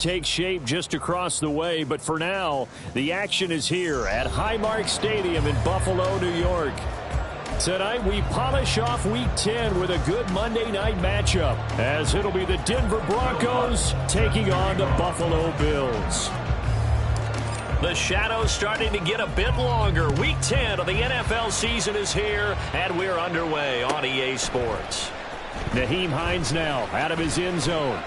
Take shape just across the way, but for now, the action is here at Highmark Stadium in Buffalo, New York. Tonight, we polish off Week 10 with a good Monday night matchup, as it'll be the Denver Broncos taking on the Buffalo Bills. The shadow's starting to get a bit longer. Week 10 of the NFL season is here, and we're underway on EA Sports. Nyheim Hines now out of his end zone.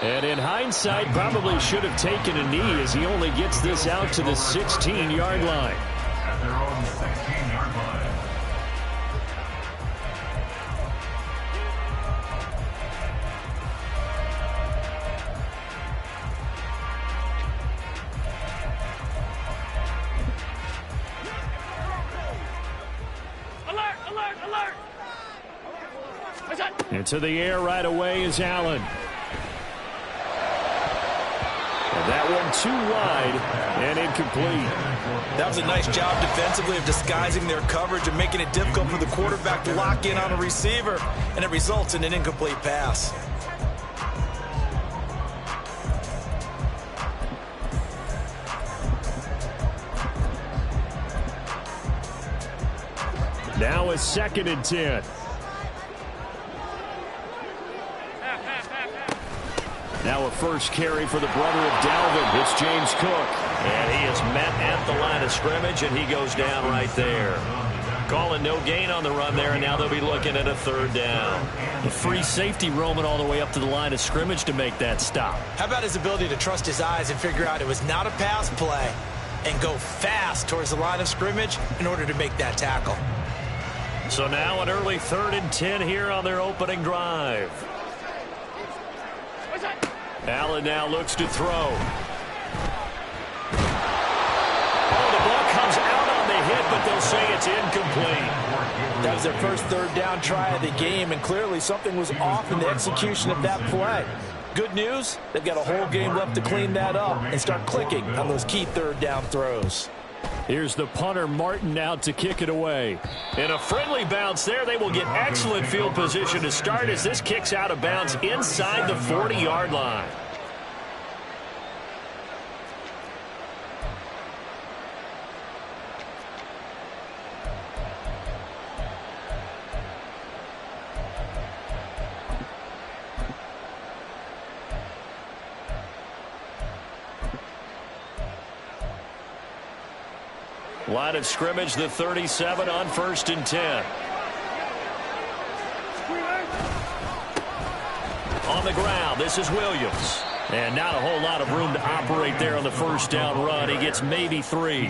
And in hindsight, probably should have taken a knee as he only gets this out to the 16-yard line. At their own 16-yard line. Alert! Alert! Alert! Into the air right away is Allen. That one too wide and incomplete. That was a nice job defensively of disguising their coverage and making it difficult for the quarterback to lock in on a receiver, and it results in an incomplete pass. Now a 2nd and 10. Now a first carry for the brother of Dalvin. It's James Cook. And he is met at the line of scrimmage, and he goes down right there. Calling no gain on the run there, and now they'll be looking at a 3rd down. A free safety roaming all the way up to the line of scrimmage to make that stop. How about his ability to trust his eyes and figure out it was not a pass play and go fast towards the line of scrimmage in order to make that tackle. So now an early 3rd and 10 here on their opening drive. Allen now looks to throw. Oh, the ball comes out on the hit, but they'll say it's incomplete. That was their first 3rd down try of the game, and clearly something was off in the execution of that play. Good news, they've got a whole game left to clean that up and start clicking on those key 3rd down throws. Here's the punter, Martin, out to kick it away. In a friendly bounce there, they will get excellent field position to start as this kicks out of bounds inside the 40-yard line. Line of scrimmage, the 37 on 1st and 10. On the ground, this is Williams. And not a whole lot of room to operate there on the 1st down run. He gets maybe 3.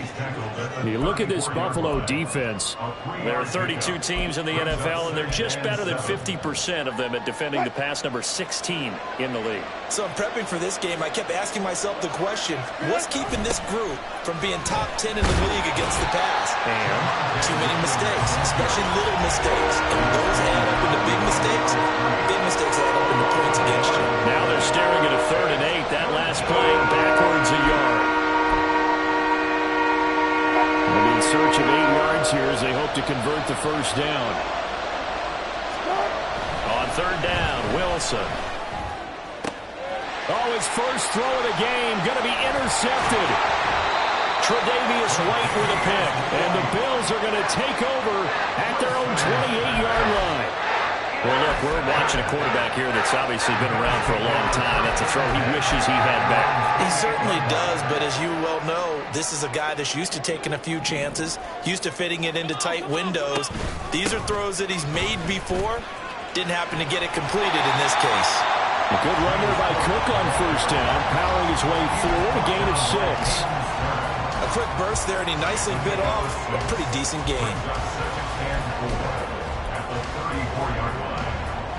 You look at this Buffalo defense. There are 32 teams in the NFL, and they're just better than 50% of them at defending the pass, number 16 in the league. So in prepping for this game, I kept asking myself the question, what's keeping this group from being top 10 in the league against the pass? And too many mistakes, especially little mistakes. And those add up into big mistakes. Big mistakes add up into points against you. Now they're staring at a 3rd and 8. That last play backwards a yard. And in search of 8 yards here as they hope to convert the 1st down. On 3rd down, Wilson. Oh, his first throw of the game going to be intercepted. Tre'Davious White with a pick. And the Bills are going to take over at their own 28-yard line. Well, look, we're watching a quarterback here that's obviously been around for a long time. That's a throw he wishes he had back. He certainly does, but as you well know, this is a guy that's used to taking a few chances, used to fitting it into tight windows. These are throws that he's made before. Didn't happen to get it completed in this case. A good run there by Cook on 1st down, powering his way through a gain of 6. A quick burst there, and he nicely bit off a pretty decent gain.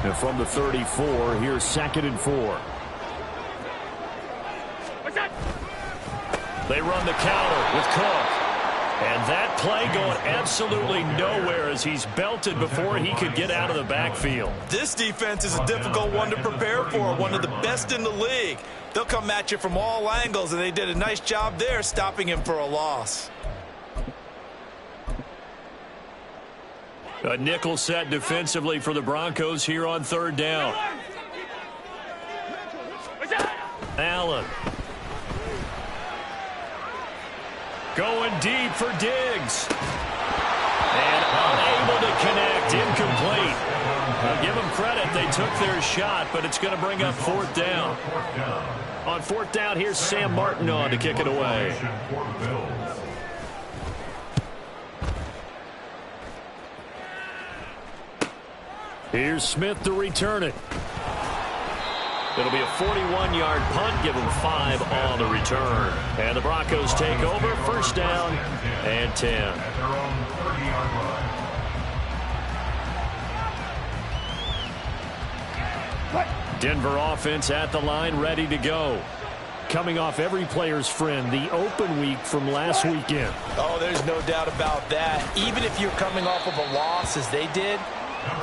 And from the 34, here's 2nd and 4. They run the counter with Cook. And that play going absolutely nowhere as he's belted before he could get out of the backfield. This defense is a difficult one to prepare for, one of the best in the league. They'll come at you from all angles, and they did a nice job there stopping him for a loss. A nickel set defensively for the Broncos here on 3rd down. Allen. Going deep for Diggs. And unable to connect. Incomplete. I'll give them credit. They took their shot, but it's going to bring up fourth down. On fourth down, here's Sam Martin on to kick it away. Here's Smith to return it. It'll be a 41-yard punt, give them 5 on the return. And the Broncos take over, first down and 10. Denver offense at the line, ready to go. Coming off every player's friend, the open week from last weekend. Oh, there's no doubt about that. Even if you're coming off of a loss as they did,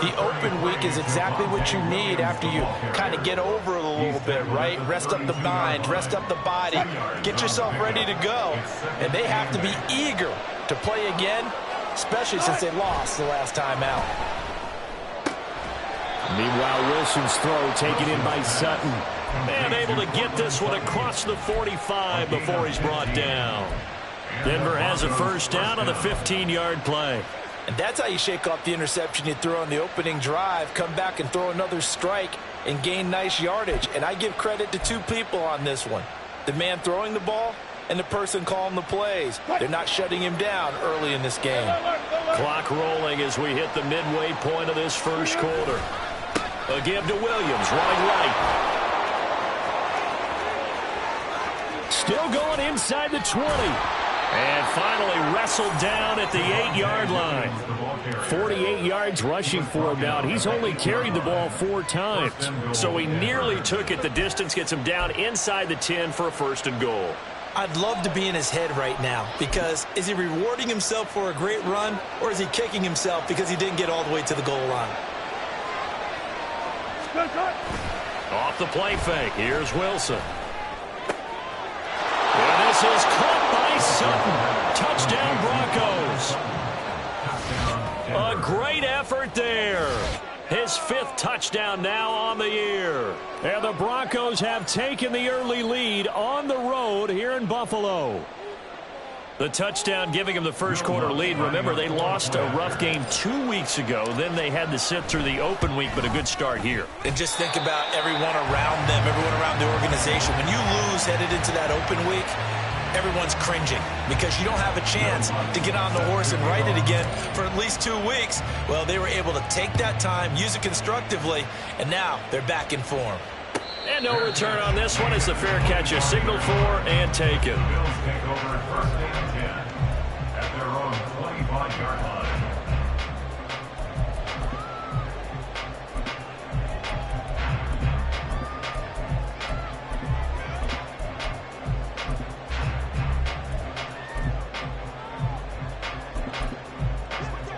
the open week is exactly what you need after you kind of get over it a little bit, right? Rest up the mind, rest up the body, get yourself ready to go. And they have to be eager to play again, especially since they lost the last time out. Meanwhile, Wilson's throw taken in by Sutton. And able to get this one across the 45 before he's brought down. Denver has a first down on the 15-yard play. And that's how you shake off the interception you throw on the opening drive, come back and throw another strike and gain nice yardage. And I give credit to two people on this one. The man throwing the ball and the person calling the plays. They're not shutting him down early in this game. Clock rolling as we hit the midway point of this first quarter. A give to Williams, running right. Still going inside the 20. And finally wrestled down at the 8-yard line. 48 yards rushing for him now. He's only carried the ball 4 times. So he nearly took it. The distance gets him down inside the 10 for a first and goal. I'd love to be in his head right now, because is he rewarding himself for a great run, or is he kicking himself because he didn't get all the way to the goal line? Off the play fake. Here's Wilson. And this is caught by Sutton. Touchdown, Broncos. A great effort there. His 5th touchdown now on the year. And the Broncos have taken the early lead on the road here in Buffalo. The touchdown giving them the first quarter lead. Remember, they lost a rough game 2 weeks ago. Then they had to sit through the open week, but a good start here. And just think about everyone around them, everyone around the organization. When you lose headed into that open week, everyone's cringing because you don't have a chance to get on the horse and ride it again for at least 2 weeks. Well, they were able to take that time, use it constructively, and now they're back in form. And no return on this one as the fair catch is signaled for and taken.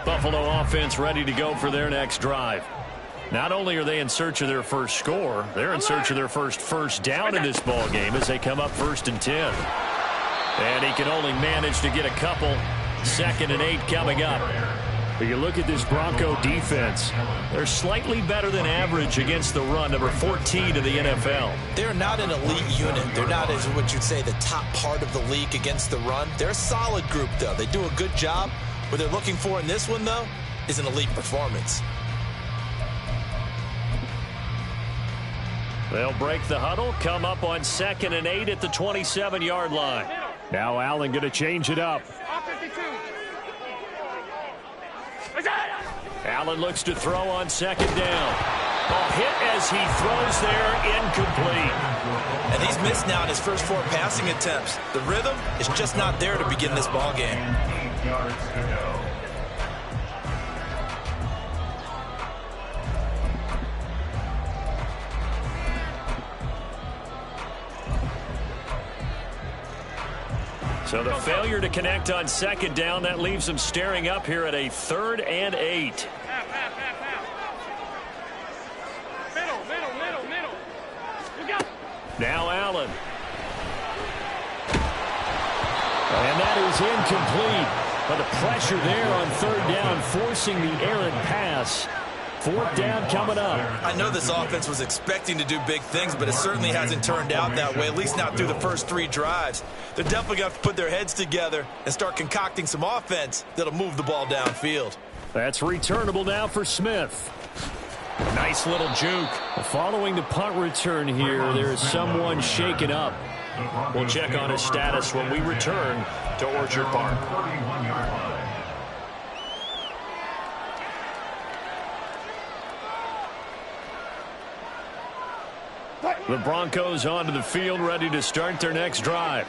Buffalo offense ready to go for their next drive. Not only are they in search of their first score, they're in search of their first down in this ball game as they come up 1st and 10. And he can only manage to get a couple. 2nd and 8 coming up. But you look at this Bronco defense. They're slightly better than average against the run, number 14 in the NFL. They're not an elite unit. They're not, as what you'd say, the top part of the league against the run. They're a solid group, though. They do a good job. What they're looking for in this one, though, is an elite performance. They'll break the huddle, come up on 2nd and 8 at the 27-yard line. Now Allen going to change it up. Allen looks to throw on 2nd down. A hit as he throws there, incomplete. And he's missed now in his first 4 passing attempts. The rhythm is just not there to begin this ball game. 8 yards to go. So the failure to connect on 2nd down, that leaves them staring up here at a 3rd and 8. Now Allen. And that is incomplete. But the pressure there on 3rd down, forcing the errant pass. 4th down coming up. I know this offense was expecting to do big things, but it certainly hasn't turned out that way, at least not through the first 3 drives. They're definitely going to have to put their heads together and start concocting some offense that'll move the ball downfield. That's returnable now for Smith. Nice little juke. Following the punt return here, there is someone shaken up. We'll check on his status when we return to Orchard Park. The Broncos onto the field, ready to start their next drive.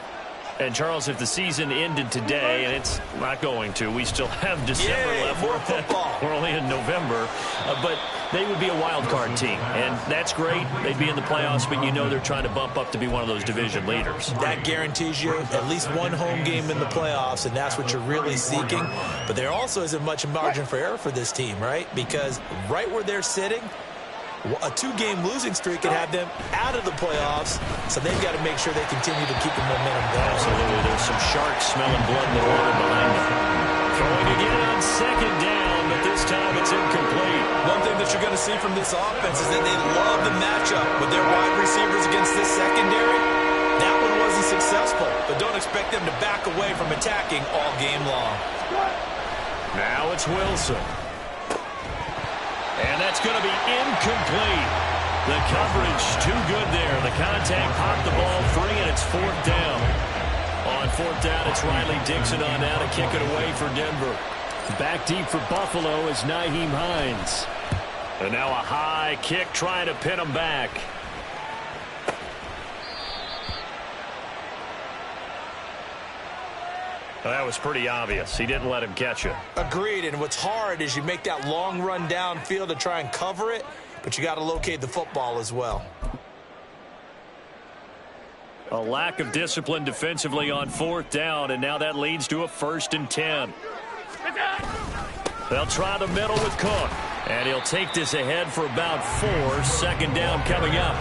And, Charles, if the season ended today, and it's not going to, we still have December left. More football. We're only in November. But they would be a wild card team, and that's great. They'd be in the playoffs, but you know they're trying to bump up to be one of those division leaders. That guarantees you at least one home game in the playoffs, and that's what you're really seeking. But there also isn't much margin for error for this team, right? Because right where they're sitting, a 2-game losing streak can have them out of the playoffs, so they've got to make sure they continue to keep the momentum going. Absolutely. There's some sharks smelling blood in the water behind them. Throwing again on 2nd down, but this time it's incomplete. One thing that you're going to see from this offense is that they love the matchup with their wide receivers against this secondary. That one wasn't successful, but don't expect them to back away from attacking all game long. Now it's Wilson. And that's going to be incomplete. The coverage too good there. The contact popped the ball free, and it's 4th down. On 4th down, it's Riley Dixon on now to kick it away for Denver. Back deep for Buffalo is Nyheim Hines. And now a high kick trying to pin him back. Well, that was pretty obvious. He didn't let him catch it. Agreed, and what's hard is you make that long run downfield to try and cover it, but you got to locate the football as well. A lack of discipline defensively on 4th down, and now that leads to a 1st and 10. They'll try the middle with Cook, and he'll take this ahead for about 4. 2nd down coming up.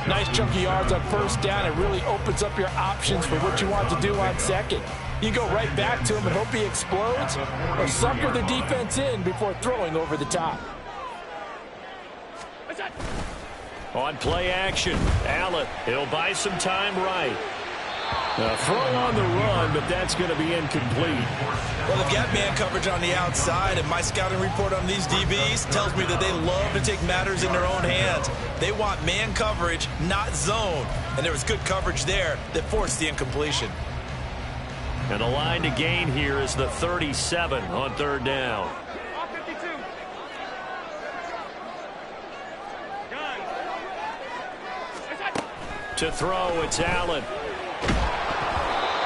Nice chunky yards on 1st down. It really opens up your options for what you want to do on 2nd. You go right back to him and hope he explodes, or sucker the defense in before throwing over the top. On play action, Allen, he'll buy some time right. A throw on the run, but that's going to be incomplete. Well, they've got man coverage on the outside, and my scouting report on these DBs tells me that they love to take matters in their own hands. They want man coverage, not zone. And there was good coverage there that forced the incompletion. And the line to gain here is the 37 on 3rd down. To throw, it's Allen.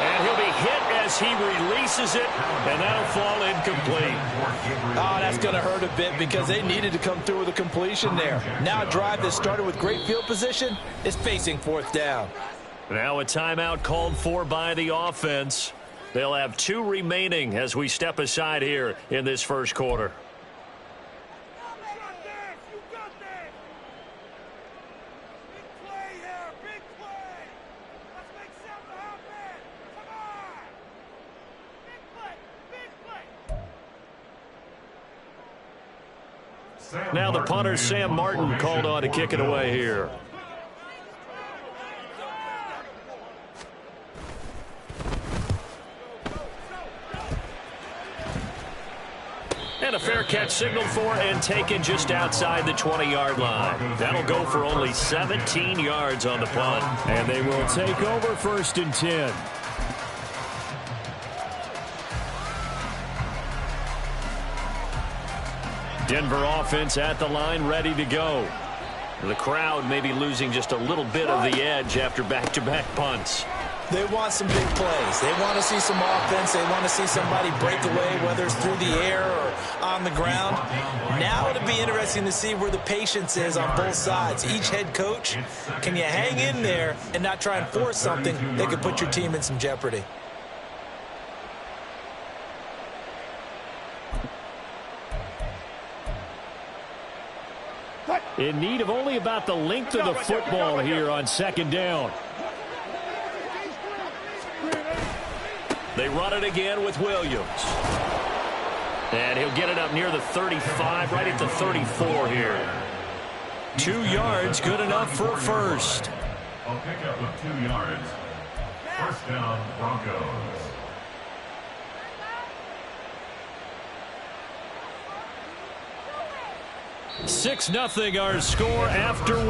And he'll be hit as he releases it, and that'll fall incomplete. Oh, that's going to hurt a bit because they needed to come through with a completion there. Now a drive that started with great field position is facing 4th down. Now a timeout called for by the offense. They'll have 2 remaining as we step aside here in this 1st quarter. Now the punter, Sam Martin, called on to kick it away here. And a fair catch signaled for and taken just outside the 20-yard line. That'll go for only 17 yards on the punt. And they will take over 1st and 10. Denver offense at the line, ready to go. The crowd may be losing just a little bit of the edge after back-to-back punts. They want some big plays. They want to see some offense. They want to see somebody break away, whether it's through the air or on the ground. Now it'll be interesting to see where the patience is on both sides. Each head coach, can you hang in there and not try and force something that could put your team in some jeopardy? In need of only about the length of the football here on 2nd down. They run it again with Williams. And he'll get it up near the 35, right at the 34 here. 2 yards, good enough for a first. A pickup of 2 yards. First down, Broncos. 6-0 our score after 1.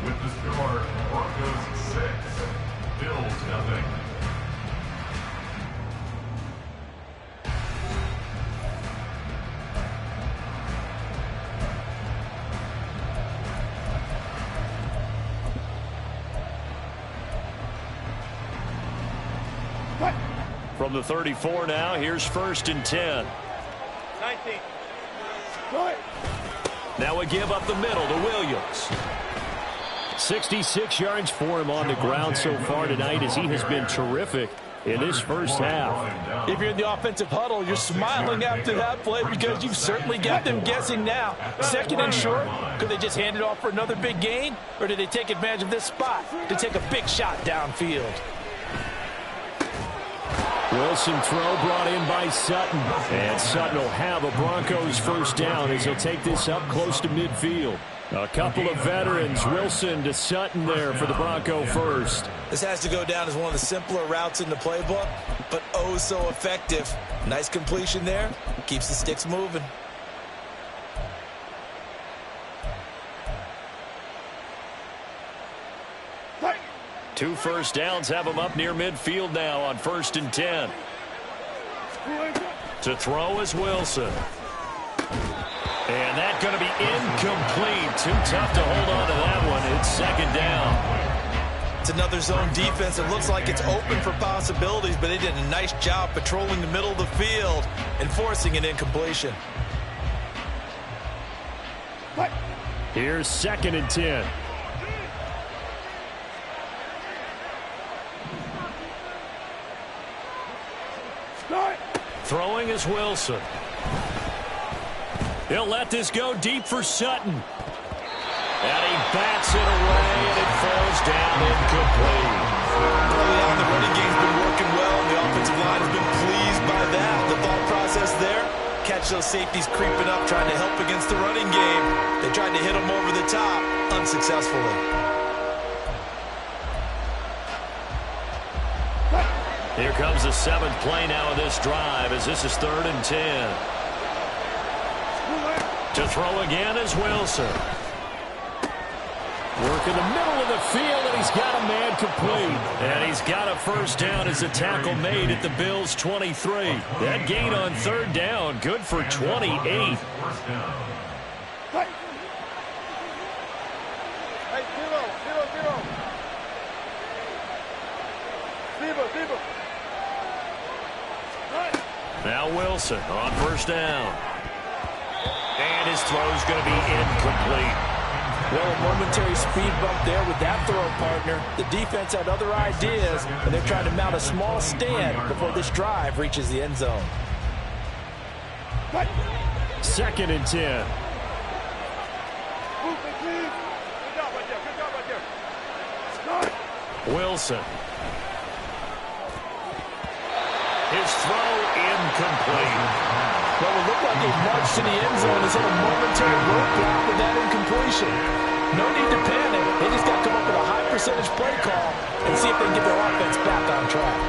With the score, Broncos 6, Bills 0. From the 34 now, here's 1st and 10. 19. Now a give up the middle to Williams. 66 yards for him on the ground so far tonight as he has been terrific in this first half. If you're in the offensive huddle, you're smiling after that play because you've certainly got them guessing now. 2nd and short, could they just hand it off for another big gain? Or did they take advantage of this spot to take a big shot downfield? Wilson throw brought in by Sutton. And Sutton will have a Broncos first down as he'll take this up close to midfield. A couple of veterans, Wilson to Sutton there for the Bronco first. This has to go down as one of the simpler routes in the playbook, but oh so effective. Nice completion there. Keeps the sticks moving. Two first downs have him up near midfield now on 1st and 10. To throw is Wilson. And that's going to be incomplete. Too tough to hold on to that one. It's 2nd down. It's another zone defense. It looks like it's open for possibilities, but they did a nice job patrolling the middle of the field and forcing an incompletion. Here's 2nd and 10. Throwing is Wilson. He'll let this go deep for Sutton. And he bats it away, and it falls down incomplete. Early on, the running game's been working well, and the offensive line has been pleased by that. The thought process there, catch those safeties creeping up, trying to help against the running game. They tried to hit them over the top, unsuccessfully. Here comes the 7th play now of this drive as this is 3rd and 10. To throw again is Wilson. Work in the middle of the field, and he's got a man complete. And he's got a first down as the tackle made at the Bills' 23. That gain on 3rd down, good for 28. Now Wilson on 1st down. And his throw's going to be incomplete. Well, a momentary speed bump there with that throw, partner. The defense had other ideas, and they're trying to mount a small stand before this drive reaches the end zone. 2nd and 10. Wilson. His throw incomplete. Well, it looked like he marched to the end zone as in a momentary roadblock with that incompletion. No need to panic. They just got to come up with a high percentage play call and see if they can get their offense back on track.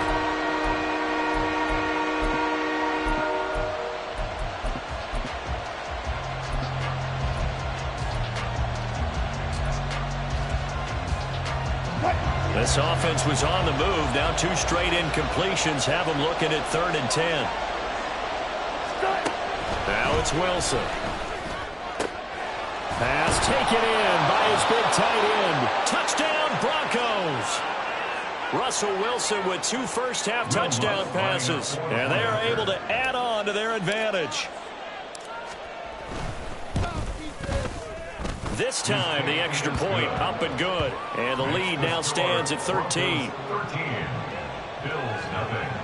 This offense was on the move. Now 2 straight incompletions have them looking at 3rd and 10. Now it's Wilson. Pass taken in by his big tight end. Touchdown, Broncos. Russell Wilson with 2 first-half touchdown passes. And they are able to add on to their advantage. This time, the extra point up and good. And the lead now stands at 13. 13. Bills 0.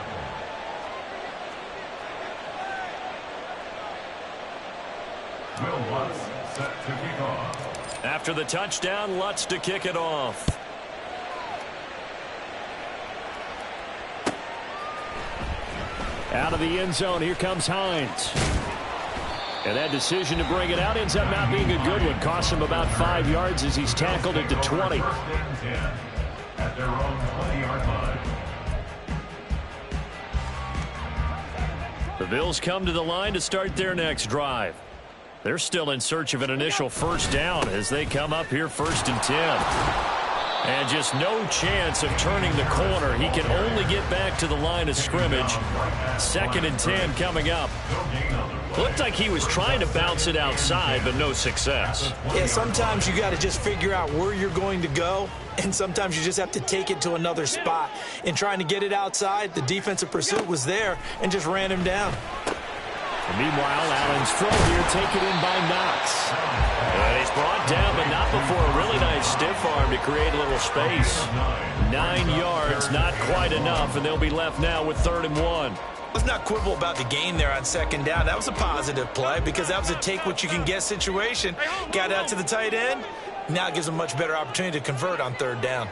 Will Lutz set to kick off. After the touchdown, Lutz to kick it off. Out of the end zone, here comes Hines. And that decision to bring it out ends up not being a good one. Costs him about 5 yards as he's tackled it to 20. At their own 20-yard line. The Bills come to the line to start their next drive. They're still in search of an initial first down as they come up here 1st and 10. And just no chance of turning the corner. He can only get back to the line of scrimmage. 2nd and 10 coming up. Looked like he was trying to bounce it outside, but no success. Yeah, sometimes you got to just figure out where you're going to go, and sometimes you just have to take it to another spot. In trying to get it outside, the defensive pursuit was there and just ran him down. And meanwhile, Allen's throw here taken in by Knox. And he's brought down, but not before a really nice stiff arm to create a little space. 9 yards, not quite enough, and they'll be left now with 3rd and 1. Let's not quibble about the gain there on 2nd down. That was a positive play because that was a take-what-you-can-get situation. Got out to the tight end. Now it gives them a much better opportunity to convert on 3rd down.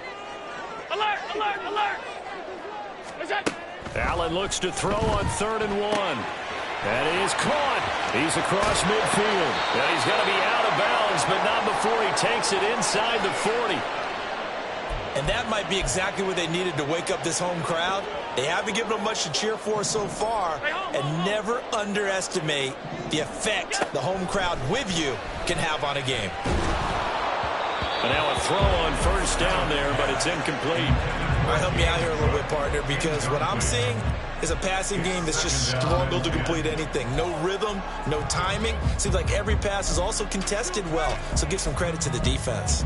Alert, alert, alert. What's that? Allen looks to throw on 3rd and 1. And he is caught. He's across midfield. And he's going to be out of bounds, but not before he takes it inside the 40. And that might be exactly what they needed to wake up this home crowd. They haven't given them much to cheer for so far, and never underestimate the effect the home crowd with you can have on a game. And now a throw on 1st down there, but it's incomplete. All right, help me out here a little bit, partner, because what I'm seeing is a passing game that's just struggled to complete anything. No rhythm, no timing. Seems like every pass is also contested well, so give some credit to the defense.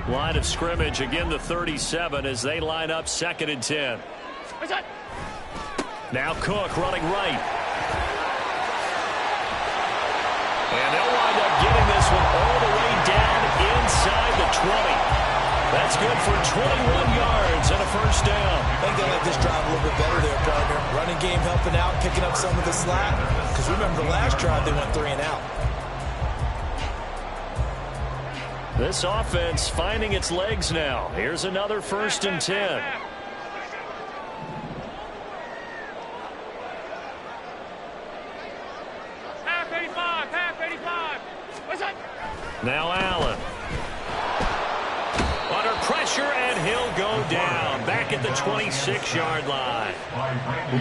Line of scrimmage, again the 37 as they line up 2nd and 10. What's that? Now Cook running right. And they'll wind up getting this one all the way down inside the 20. That's good for 21 yards and a 1st down. I think they like this drive a little bit better there, partner. Running game helping out, picking up some of the slack. Because remember the last drive, they went 3 and out. This offense finding its legs now. Here's another 1st and 10. Half 85, half 85. What's that? Now Allen. Under pressure, and he'll go down. Back at the 26-yard line.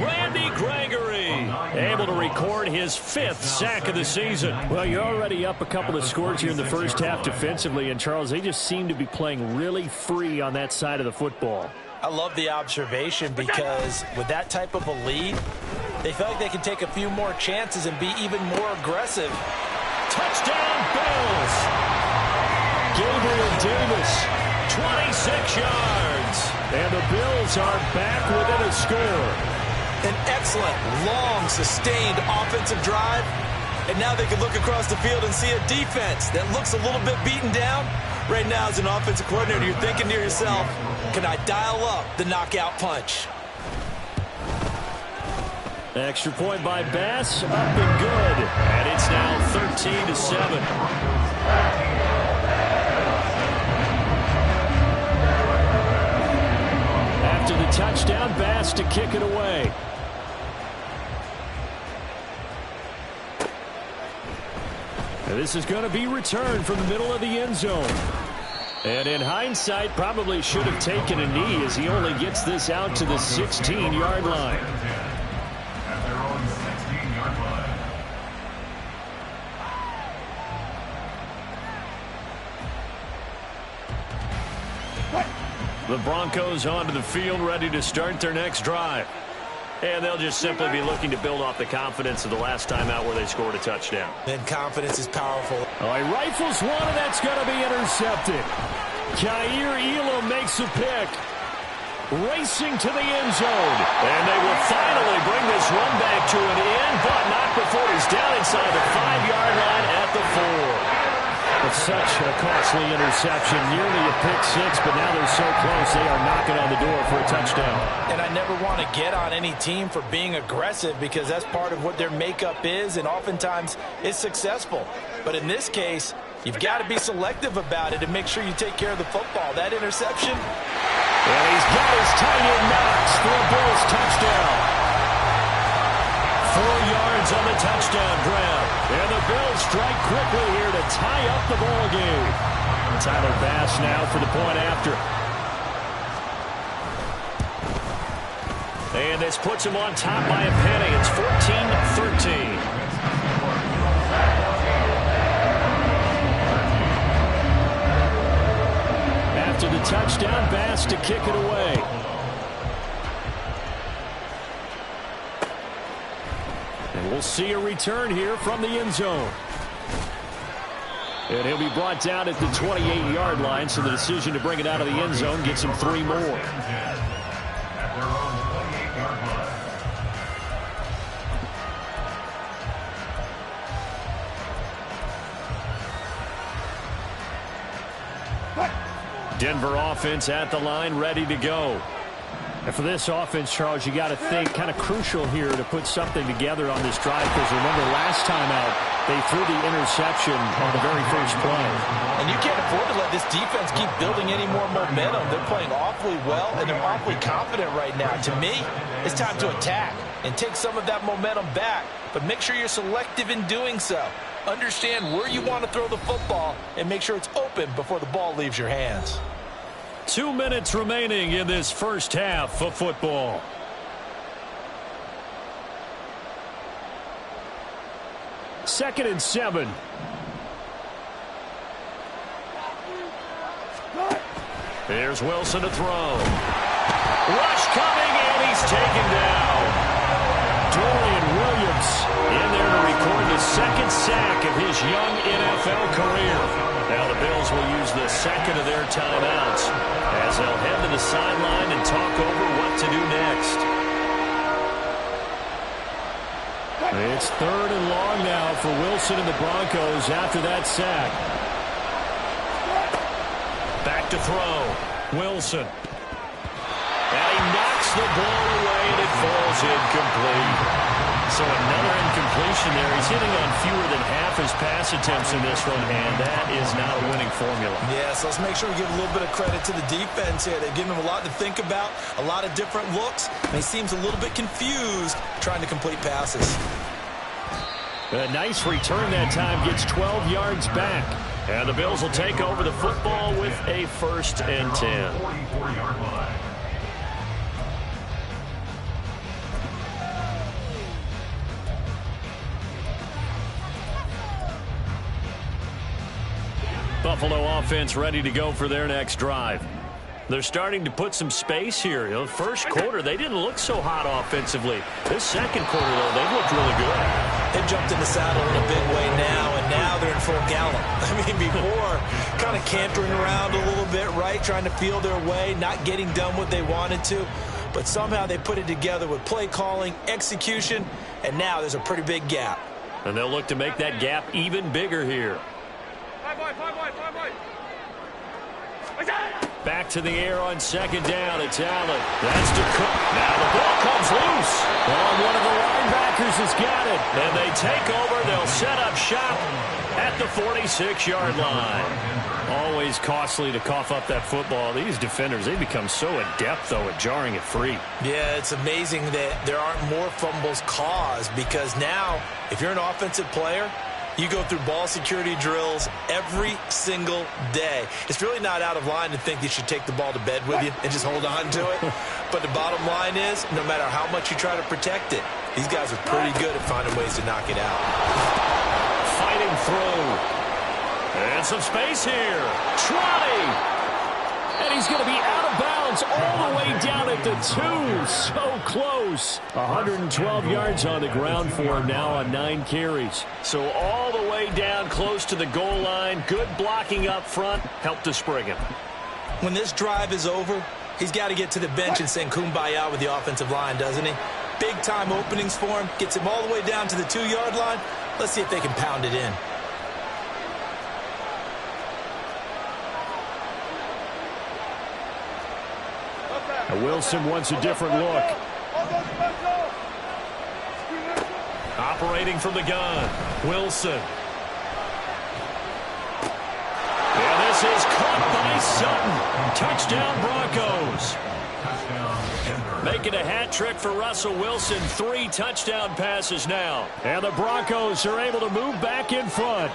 Randy Gregory able to record his 5th sack of the season. Well, you're already up a couple of scores here in the first half defensively, and Charles, they just seem to be playing really free on that side of the football. I love the observation because with that type of a lead, they feel like they can take a few more chances and be even more aggressive. Touchdown, Bills! Gabriel Davis. 26 yards. And the Bills are back within a score. An excellent, long, sustained offensive drive. And now they can look across the field and see a defense that looks a little bit beaten down. Right now, as an offensive coordinator, you're thinking to yourself, can I dial up the knockout punch? Extra point by Bass, up and good. And it's now 13-7. After the touchdown, Bass to kick it away. And this is going to be returned from the middle of the end zone. And in hindsight, probably should have taken a knee as he only gets this out to the 16-yard line. At their own 16-yard line. The Broncos onto the field, ready to start their next drive. And they'll just simply be looking to build off the confidence of the last time out where they scored a touchdown. Then confidence is powerful. Oh, he rifles one, and that's going to be intercepted. Kaiir Elam makes a pick. Racing to the end zone. And they will finally bring this one back to an end, but not before he's down inside the 5-yard line at the 4. It's such a costly interception, nearly a pick six, but now they're so close they are knocking on the door for a touchdown. And I never want to get on any team for being aggressive because that's part of what their makeup is, and oftentimes it's successful. But in this case, you've got to be selective about it and make sure you take care of the football. That interception. And he's got his tight end Knox for a Bills touchdown. yards on the touchdown grab. And the Bills strike quickly here to tie up the ball game. Tyler Bass now for the point after. And this puts him on top by a penny. It's 14-13. After the touchdown, Bass to kick it away. And we'll see a return here from the end zone. And he'll be brought down at the 28-yard line, so the decision to bring it out of the end zone gets him 3 more. Denver offense at the line, ready to go. And for this offense, Charles, you got to think kind of crucial here to put something together on this drive, because remember last time out, they threw the interception on the very first play. And you can't afford to let this defense keep building any more momentum. They're playing awfully well, and they're awfully confident right now. To me, it's time to attack and take some of that momentum back, but make sure you're selective in doing so. Understand where you want to throw the football and make sure it's open before the ball leaves your hands. 2 minutes remaining in this first half of football. Second and 7. Here's Wilson to throw. Rush coming, and he's taken down. Dorian Williams in there to record the second sack of his young NFL career. Now the Bills will use the second of their timeouts as they'll head to the sideline and talk over what to do next. It's 3rd and long now for Wilson and the Broncos after that sack. Back to throw. Wilson. And he knocks the ball away, and it falls incomplete. So another incompletion there. He's hitting on fewer than half his pass attempts in this one, and that is not a winning formula. Yes, let's make sure we give a little bit of credit to the defense here. They've given him a lot to think about, a lot of different looks, and he seems a little bit confused trying to complete passes. A nice return that time, gets 12 yards back. And the Bills will take over the football with a 1st and 10. 44-yard line. Buffalo offense ready to go for their next drive. They're starting to put some space here. You know, first quarter, they didn't look so hot offensively. This second quarter, though, they've looked really good. They jumped in the saddle in a big way now, and now they're in full gallop. I mean, before, kind of cantering around a little bit, right, trying to feel their way, not getting done what they wanted to. But somehow they put it together with play calling, execution, and now there's a pretty big gap. And they'll look to make that gap even bigger here. Back to the air on 2nd down. It's Allen. That's to Cook. Now the ball comes loose. Oh, one of the linebackers has got it. And they take over. They'll set up shop at the 46-yard line. Always costly to cough up that football. These defenders, they become so adept, though, at jarring it free. Yeah, it's amazing that there aren't more fumbles caused, because now, if you're an offensive player, you go through ball security drills every single day. It's really not out of line to think you should take the ball to bed with you and just hold on to it. But the bottom line is, no matter how much you try to protect it, these guys are pretty good at finding ways to knock it out. Fighting through. And some space here. Trotty. And he's going to be out of bounds all the way down at the 2. So close. 112 yards on the ground for him now on 9 carries. So all the way down close to the goal line. Good blocking up front. Helped to spring him. When this drive is over, he's got to get to the bench and sing kumbaya with the offensive line, doesn't he? Big-time openings for him. Gets him all the way down to the 2-yard line. Let's see if they can pound it in. Wilson wants a different look. Operating from the gun. Wilson. And this is caught by Sutton. Touchdown Broncos. Making a hat trick for Russell Wilson. 3 touchdown passes now. And the Broncos are able to move back in front.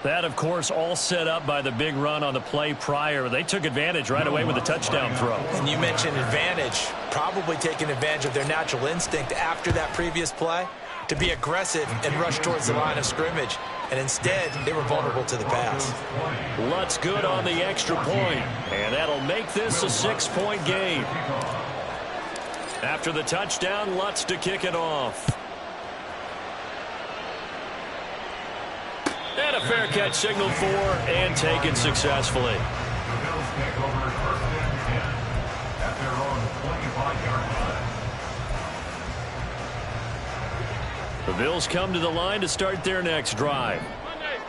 That, of course, all set up by the big run on the play prior. They took advantage right away with a touchdown throw. And you mentioned advantage, probably taking advantage of their natural instinct after that previous play to be aggressive and rush towards the line of scrimmage. And instead, they were vulnerable to the pass. Lutz good on the extra point, and that'll make this a 6-point game. After the touchdown, Lutz to kick it off. And a fair catch signaled for and taken successfully. The Bills take over 1st and 10 at their own 25-yard line. The Bills come to the line to start their next drive.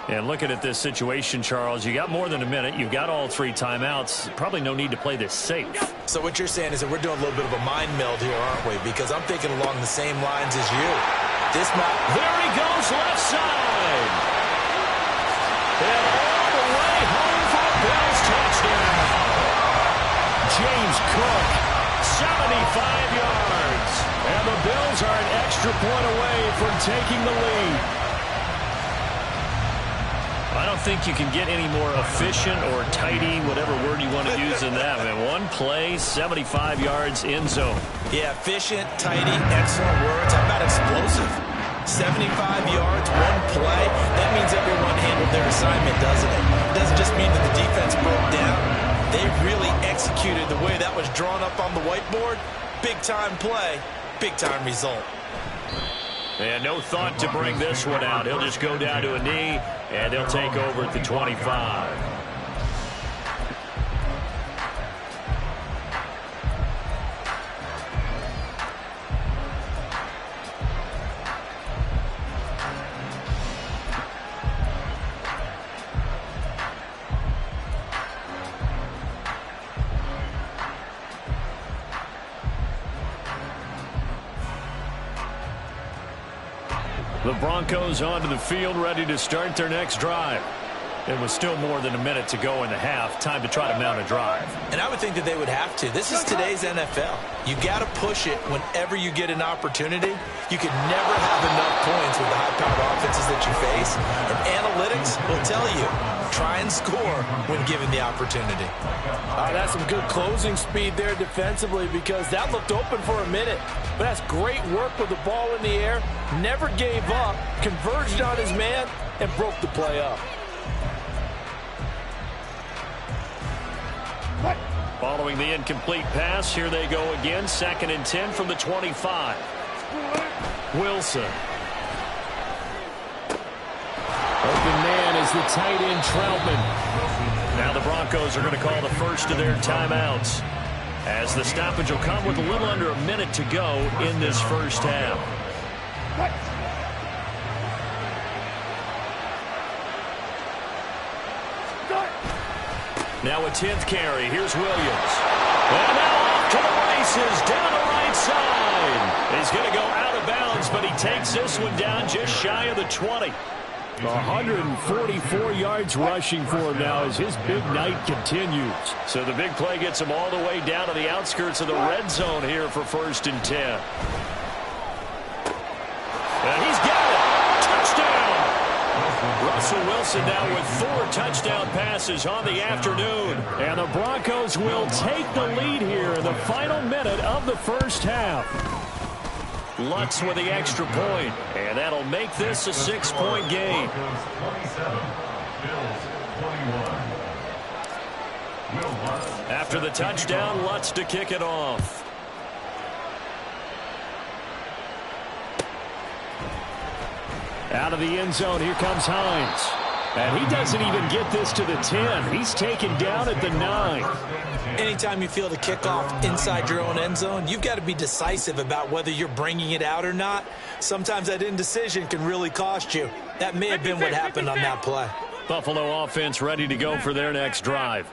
And looking at this situation, Charles, you got more than a minute. You've got all 3 timeouts. Probably no need to play this safe. So what you're saying is that we're doing a little bit of a mind meld here, aren't we? Because I'm thinking along the same lines as you. This might... There he goes, left side. And all the way home for a Bills touchdown. James Cook, 75 yards. and the Bills are an extra point away from taking the lead. I don't think you can get any more efficient or tidy, whatever word you want to use in that. Man, 1 play, 75 yards, end zone. Yeah, efficient, tidy, excellent words. How about explosive? 75 yards, 1 play. That means everyone handled their assignment, doesn't it? It doesn't just mean that the defense broke down. They really executed the way that was drawn up on the whiteboard. Big-time play, big-time result. And no thought to bring this one out. He'll just go down to a knee, and he'll take over at the 25. The Broncos onto the field, ready to start their next drive. It was still more than a minute to go in the half. Time to try to mount a drive. And I would think that they would have to. This is today's NFL. You got to push it whenever you get an opportunity. You can never have enough points with the high-powered offenses that you face. And analytics will tell you, try and score when given the opportunity. That's some good closing speed there defensively, because that looked open for a minute. But that's great work with the ball in the air. Never gave up, converged on his man, and broke the play up. Following the incomplete pass, here they go again. 2nd and 10 from the 25. Wilson. Open man is the tight end, Troutman. Now the Broncos are going to call the first of their timeouts, as the stoppage will come with a little under a minute to go in this first half. Now a 10th carry. Here's Williams. And now off to the races down the right side. He's going to go out of bounds, but he takes this one down just shy of the 20. 144 yards rushing for him now as his big night continues. So the big play gets him all the way down to the outskirts of the red zone here for 1st and 10. And he's got it. Touchdown. Russell Wilson now with 4 touchdown passes on the afternoon. And the Broncos will take the lead here in the final minute of the first half. Lutz with the extra point, and that'll make this a 6-point game. Broncos 27, Bills 21. Will Lutz. After the touchdown, Lutz to kick it off. Out of the end zone, here comes Hines. And he doesn't even get this to the 10. He's taken down at the 9. Anytime you feel the kickoff inside your own end zone, you've got to be decisive about whether you're bringing it out or not. Sometimes that indecision can really cost you. That may have been what happened on that play. Buffalo offense ready to go for their next drive.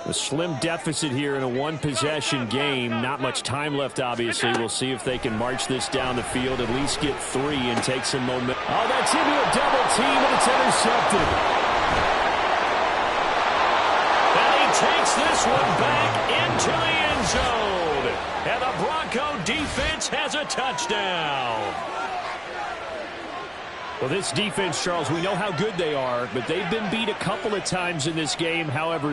A slim deficit here in a 1-possession game. Not much time left, obviously. We'll see if they can march this down the field, at least get 3 and take some momentum. Oh, that's into a double team, and it's intercepted. And he takes this one back zone. And the Bronco defense has a touchdown. Well, this defense, Charles, we know how good they are, but they've been beat a couple of times in this game. However,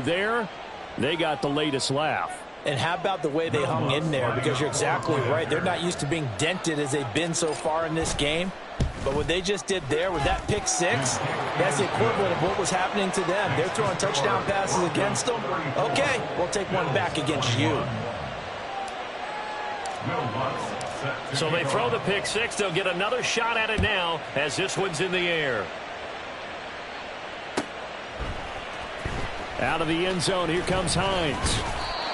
they got the latest laugh. And how about the way they hung in there? Because you're exactly right. They're not used to being dented as they've been so far in this game. But what they just did there with that pick six, that's the equivalent of what was happening to them. They're throwing touchdown passes against them. Okay, we'll take one back against you. So they throw the pick six. They'll get another shot at it now as this one's in the air. Out of the end zone, here comes Hines.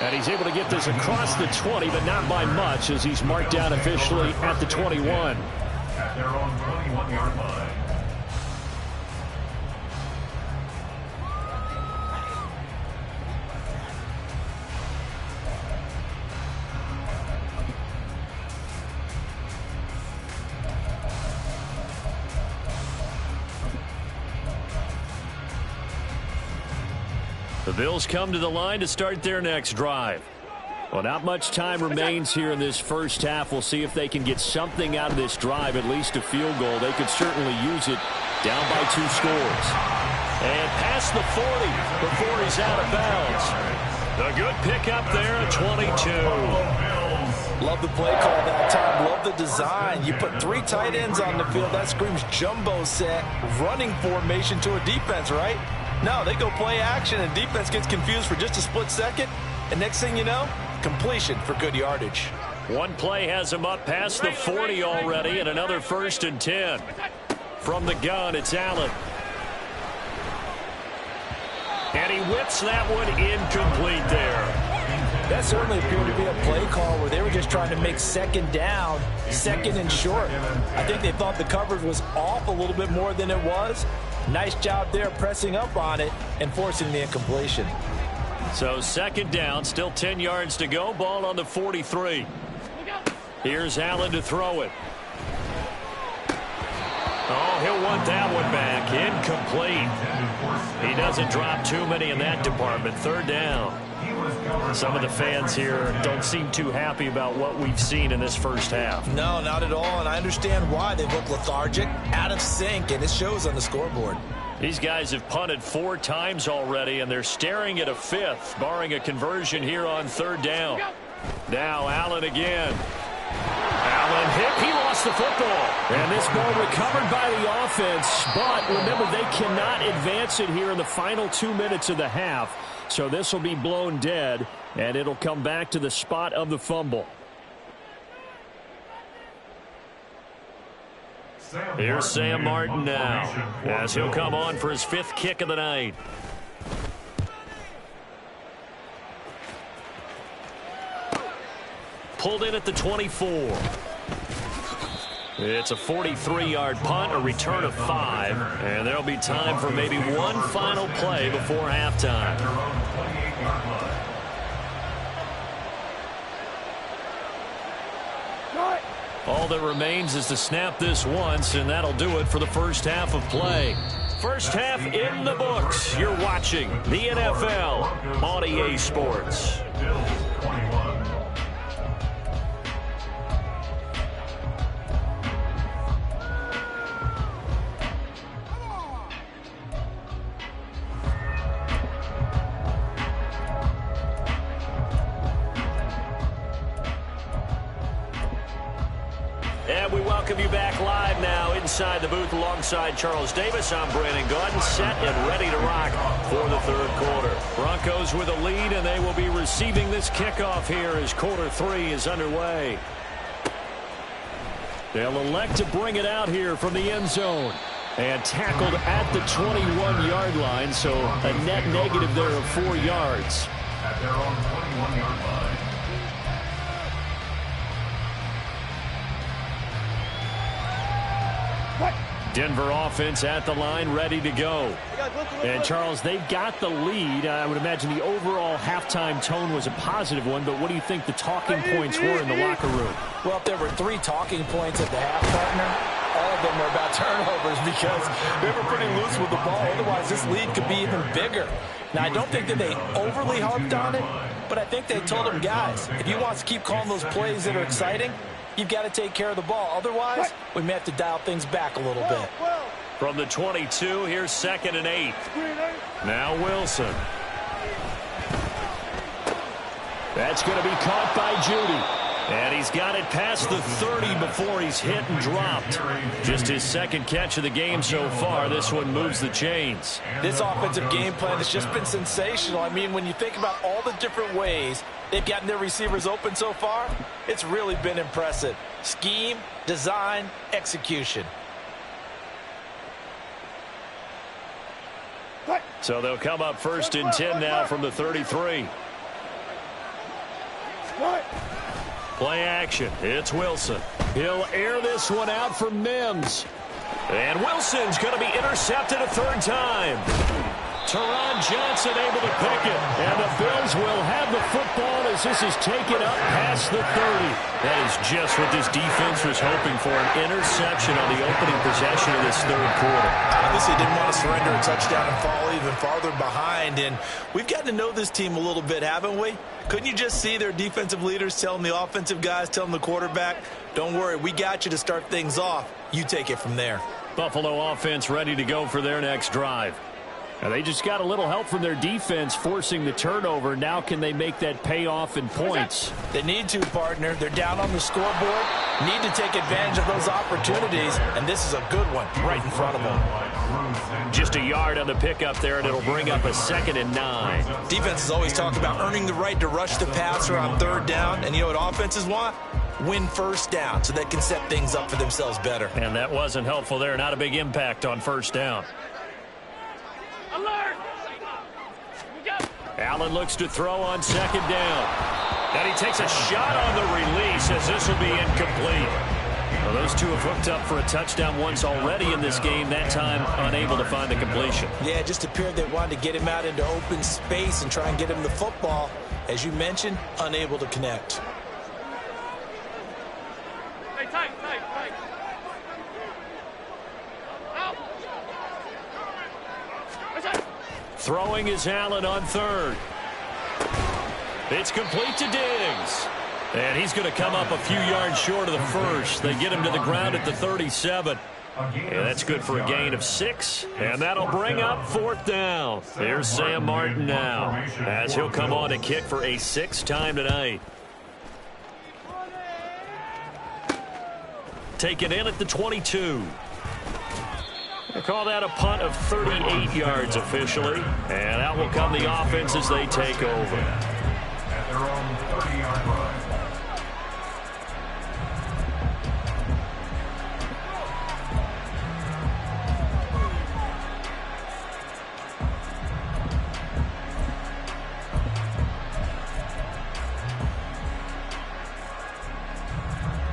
And he's able to get this across the 20, but not by much as he's marked down officially at the 21. At their own 21-yard line. The Bills come to the line to start their next drive. Well, not much time remains here in this first half. We'll see if they can get something out of this drive, at least a field goal. They could certainly use it down by 2 scores. And past the 40 before he's out of bounds. A good pickup there at 22. Love the play call that time. Love the design. You put 3 tight ends on the field. That screams jumbo set, running formation to a defense, right? No, they go play action, and defense gets confused for just a split second. And next thing you know, completion for good yardage. One play has him up past the 40 already, and another 1st and 10. From the gun, it's Allen. And he whips that one incomplete there. That certainly appeared to be a play call where they were just trying to make second down, second and short. I think they thought the coverage was off a little bit more than it was. Nice job there pressing up on it and forcing the incompletion. So 2nd down, still 10 yards to go. Ball on the 43. Here's Allen to throw it. Oh, he'll want that one back. Incomplete. He doesn't drop too many in that department. 3rd down. Some of the fans here don't seem too happy about what we've seen in this first half. No, not at all, and I understand why. They look lethargic, out of sync, and it shows on the scoreboard. These guys have punted 4 times already, and they're staring at a 5th, barring a conversion here on 3rd down. Now Allen again. Allen hit. He lost the football. And this ball recovered by the offense, but remember, they cannot advance it here in the final 2 minutes of the half. So this will be blown dead, and it'll come back to the spot of the fumble. Here's Sam Martin now, as he'll come on for his 5th kick of the night. Pulled in at the 24. It's a 43-yard punt, a return of 5, and there'll be time for maybe one final play before halftime. All that remains is to snap this once, and that'll do it for the first half of play. First half in the books. You're watching the NFL on EA Sports. And we welcome you back live now inside the booth alongside Charles Davis. I'm Brandon Gaudin, set and ready to rock for the 3rd quarter. Broncos with a lead, and they will be receiving this kickoff here as quarter 3 is underway. They'll elect to bring it out here from the end zone. And tackled at the 21-yard line, so a net negative there of 4 yards. At their own 21-yard line. Denver offense at the line, ready to go. And, Charles, they've got the lead. I would imagine the overall halftime tone was a positive one, but what do you think the talking points were in the locker room? Well, if there were 3 talking points at the half, partner, all of them are about turnovers because they were pretty loose with the ball. Otherwise, this lead could be even bigger. Now, I don't think that they overly harped on it, but I think they told them, guys, if you want to keep calling those plays that are exciting, you've got to take care of the ball. Otherwise, we may have to dial things back a little bit. From the 22, here's 2nd and 8. Now Wilson. That's going to be caught by Judy. And he's got it past the 30 before he's hit and dropped. Just his 2nd catch of the game so far. This one moves the chains. This offensive game plan has just been sensational. I mean, when you think about all the different ways they've gotten their receivers open so far, it's really been impressive. Scheme, design, execution. So they'll come up 1st and 10 now from the 33. Play action. It's Wilson. He'll air this one out for Mims. And Wilson's going to be intercepted a 3rd time. Teron Johnson able to pick it. And the Bills will have the football as this is taken up past the 30. That is just what this defense was hoping for, an interception on the opening possession of this 3rd quarter. Obviously didn't want to surrender a touchdown and fall even farther behind. And we've gotten to know this team a little bit, haven't we? Couldn't you just see their defensive leaders telling the offensive guys, telling the quarterback, don't worry, we got you to start things off. You take it from there. Buffalo offense ready to go for their next drive. Now they just got a little help from their defense forcing the turnover. Now can they make that pay off in points? They need to, partner. They're down on the scoreboard. Need to take advantage of those opportunities, and this is a good one right in front of them. Just a yard on the pickup there, and it'll bring up a 2nd and 9. Defenses always talk about earning the right to rush the passer on 3rd down, and you know what offenses want? Win 1st down so they can set things up for themselves better. And that wasn't helpful there. Not a big impact on 1st down. Alert! Allen looks to throw on 2nd down. And he takes a shot on the release as this will be incomplete. Well, those two have hooked up for a touchdown once already in this game, that time unable to find the completion. Yeah, it just appeared they wanted to get him out into open space and try and get him the football. As you mentioned, unable to connect. Hey, tight. Out. Throwing is Allen on 3rd. It's complete to Diggs. And he's going to come up a few yards short of the 1st. They get him to the ground at the 37. And that's good for a gain of 6. And that'll bring up 4th down. Here's Sam Martin now, as he'll come on to kick for a 6th time tonight. Taken in at the 22. We'll call that a punt of 38 yards officially. And out will come the offense as they take over. At their own 30-yard line.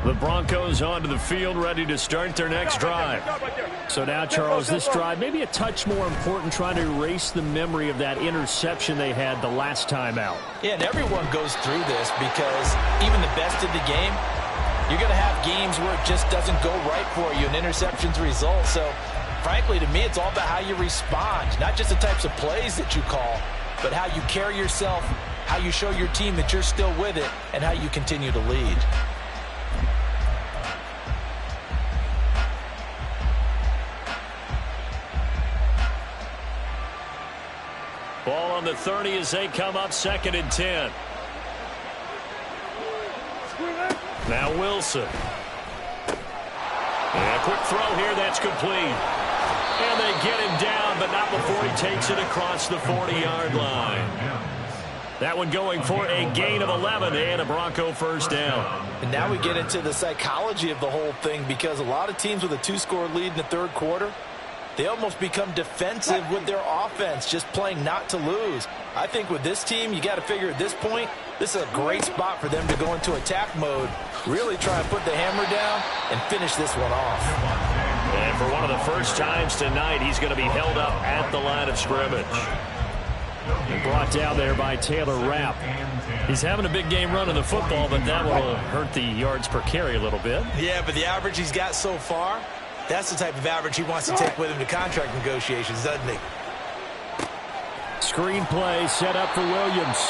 The Broncos onto the field, ready to start their next drive. So now, Charles, this drive maybe a touch more important, trying to erase the memory of that interception they had the last time out. Yeah, and everyone goes through this because even the best of the game, you're going to have games where it just doesn't go right for you, and interceptions result. So, frankly, to me, it's all about how you respond, not just the types of plays that you call, but how you carry yourself, how you show your team that you're still with it, and how you continue to lead. Ball on the 30 as they come up 2nd and 10. Now Wilson. And a quick throw here, that's complete. And they get him down, but not before he takes it across the 40-yard line. That one going for a gain of 11 and a Bronco 1st down. And now we get into the psychology of the whole thing, because a lot of teams with a 2-score lead in the 3rd quarter, they almost become defensive with their offense, just playing not to lose. I think with this team, you got to figure at this point, this is a great spot for them to go into attack mode, really try and put the hammer down and finish this one off. And for one of the first times tonight, he's going to be held up at the line of scrimmage. And brought down there by Taylor Rapp. He's having a big game running the football, but that will hurt the yards per carry a little bit. Yeah, but the average he's got so far, That's the type of average he wants to take with him to contract negotiations, doesn't he? Screen play set up for Williams.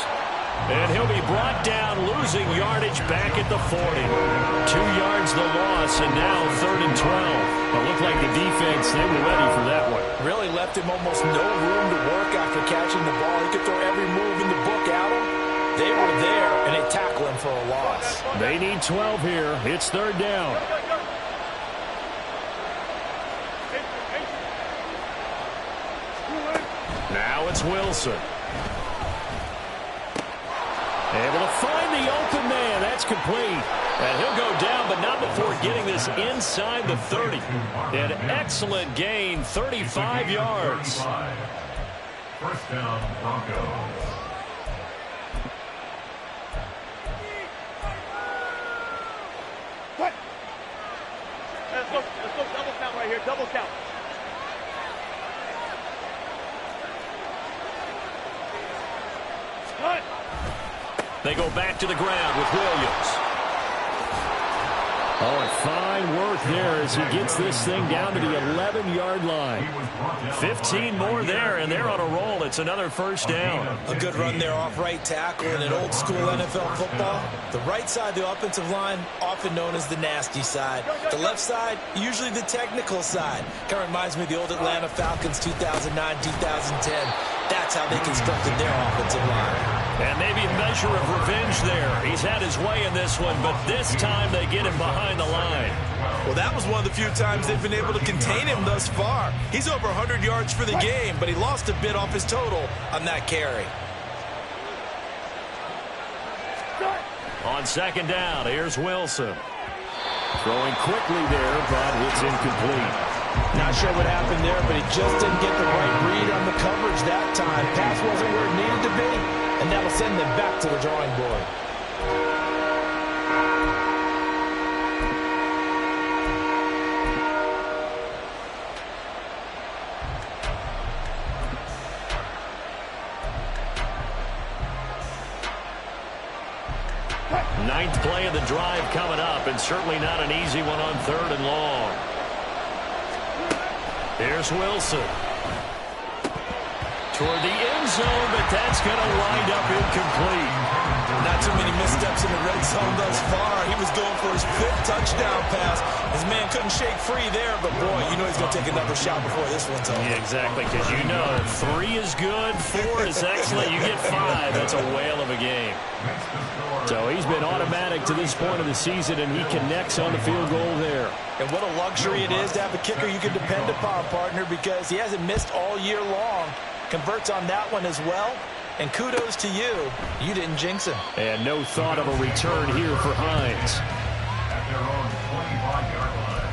And he'll be brought down, losing yardage back at the 40. 2 yards the loss, and now 3rd and 12. It looked like the defense, they were ready for that one. Really left him almost no room to work after catching the ball. He could throw every move in the book at him. They were there, and they tackle him for a loss. They need 12 here. It's 3rd down. Now it's Wilson. Able to find the open man. That's complete. And he'll go down, but not before getting this inside the 30. An excellent gain, 35 yards. 1st down, Broncos. Let's go double count right here, double count. Cut. They go back to the ground with Williams. Oh, and fine work there as he gets this thing down to the 11-yard line. 15 more there, and they're on a roll. It's another 1st down. A good run there off right tackle in an old-school NFL football. The right side of the offensive line, often known as the nasty side. The left side, usually the technical side. Kind of reminds me of the old Atlanta Falcons 2009-2010. That's how they constructed their offensive line. And maybe a measure of revenge there. He's had his way in this one, but this time they get him behind the line. Well, that was one of the few times they've been able to contain him thus far. He's over 100 yards for the game, but he lost a bit off his total on that carry. On 2nd down, here's Wilson. Throwing quickly there, but it's incomplete. Not sure what happened there, but he just didn't get the right read on the coverage that time. Pass wasn't where it needed to be, and that'll send them back to the drawing board. Ninth play of the drive coming up, and certainly not an easy one on 3rd and long. Here's Wilson. Toward the end zone, but that's going to wind up incomplete. Not too many missteps in the red zone thus far. He was going for his 5th touchdown pass. His man couldn't shake free there, but boy, you know he's going to take another shot before this one's over. Yeah, exactly, because you know 3 is good, 4 is excellent. You get 5. That's a whale of a game. So he's been automatic to this point of the season, and he connects on the field goal there. And what a luxury it is to have a kicker you can depend upon, partner, because he hasn't missed all year long. Converts on that one as well. And kudos to you. You didn't jinx him. And no thought of a return here for Hines. At their own 25-yard line.